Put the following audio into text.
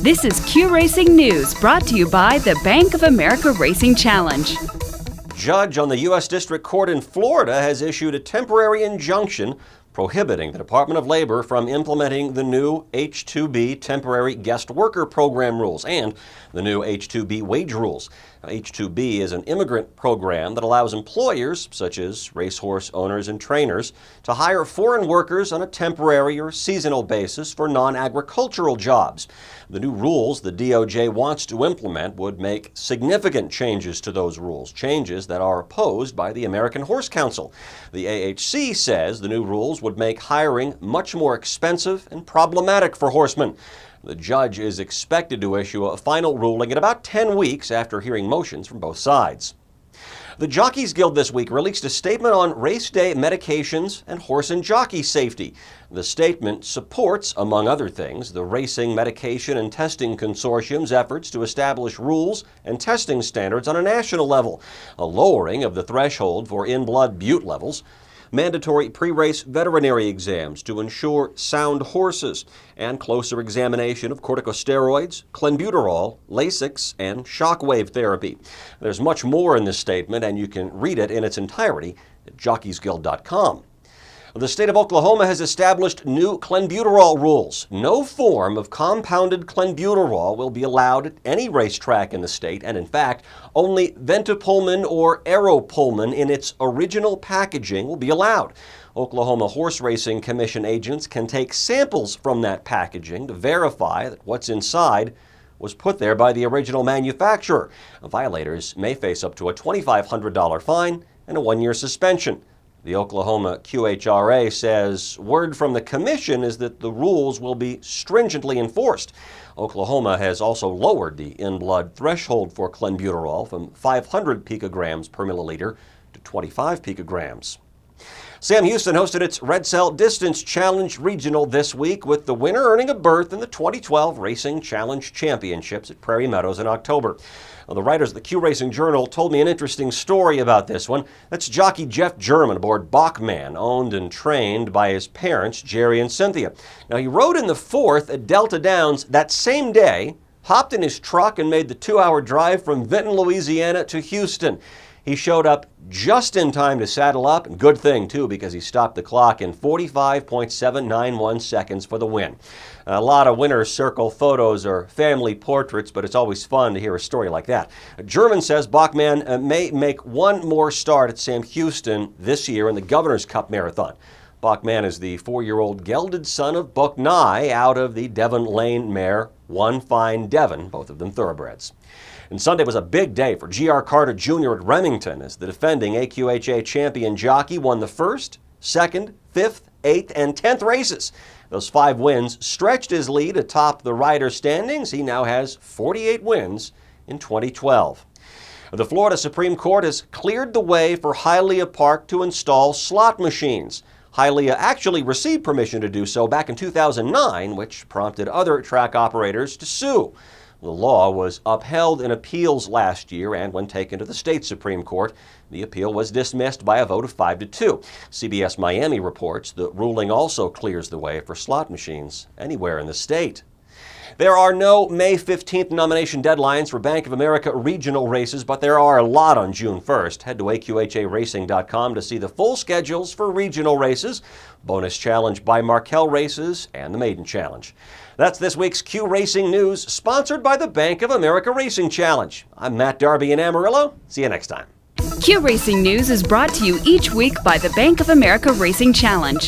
This is Q Racing News, brought to you by the Bank of America Racing Challenge. Judge on the U.S. District Court in Florida has issued a temporary injunction prohibiting the Department of Labor from implementing the new H-2B temporary guest worker program rules and the new H-2B wage rules. Now, H-2B is an immigrant program that allows employers, such as racehorse owners and trainers, to hire foreign workers on a temporary or seasonal basis for non-agricultural jobs. The new rules the DOJ wants to implement would make significant changes to those rules, changes that are opposed by the American Horse Council. The AHC says the new rules would make hiring much more expensive and problematic for horsemen. The judge is expected to issue a final ruling in about 10 weeks after hearing motions from both sides. The Jockeys Guild this week released a statement on race day medications and horse and jockey safety. The statement supports, among other things, the Racing Medication and Testing Consortium's efforts to establish rules and testing standards on a national level, a lowering of the threshold for in-blood bute levels, mandatory pre-race veterinary exams to ensure sound horses, and closer examination of corticosteroids, Clenbuterol, Lasix, and shockwave therapy. There's much more in this statement, and you can read it in its entirety at jockeysguild.com. The state of Oklahoma has established new Clenbuterol rules. No form of compounded Clenbuterol will be allowed at any racetrack in the state, and in fact, only Ventopulmin or Aeropulmin in its original packaging will be allowed. Oklahoma Horse Racing Commission agents can take samples from that packaging to verify that what's inside was put there by the original manufacturer. Violators may face up to a $2,500 fine and a 1-year suspension. The Oklahoma QHRA says word from the commission is that the rules will be stringently enforced. Oklahoma has also lowered the in-blood threshold for Clenbuterol from 500 picograms per milliliter to 25 picograms. Sam Houston hosted its Red Cell Distance Challenge Regional this week, with the winner earning a berth in the 2012 Racing Challenge Championships at Prairie Meadows in October. Well, the writers of the Q Racing Journal told me an interesting story about this one. That's jockey Jeff Jerman aboard Bok Man, owned and trained by his parents, Jerry and Cynthia. Now, he rode in the 4th at Delta Downs that same day, hopped in his truck, and made the 2-hour drive from Vinton, Louisiana to Houston. He showed up just in time to saddle up, and good thing, too, because he stopped the clock in 45.791 seconds for the win. A lot of winner's circle photos are family portraits, but it's always fun to hear a story like that. Jerman says Bok Man may make one more start at Sam Houston this year in the Governor's Cup Marathon. Bok Man is the 4-year-old gelded son of Bok Nye out of the Devon Lane mare One Fine Devon, both of them thoroughbreds. And Sunday was a big day for G.R. Carter Jr. at Remington as the defending AQHA champion jockey won the 1st, 2nd, 5th, 8th, and 10th races. Those 5 wins stretched his lead atop the rider standings. He now has 48 wins in 2012. The Florida Supreme Court has cleared the way for Hialeah Park to install slot machines. Hialeah actually received permission to do so back in 2009, which prompted other track operators to sue. The law was upheld in appeals last year, and when taken to the state Supreme Court, the appeal was dismissed by a vote of 5-2. CBS Miami reports the ruling also clears the way for slot machines anywhere in the state. There are no May 15th nomination deadlines for Bank of America regional races, but there are a lot on June 1st. Head to AQHARacing.com to see the full schedules for regional races, bonus challenge by Markel races, and the Maiden Challenge. That's this week's Q Racing News, sponsored by the Bank of America Racing Challenge. I'm Matt Darby in Amarillo. See you next time. Q Racing News is brought to you each week by the Bank of America Racing Challenge.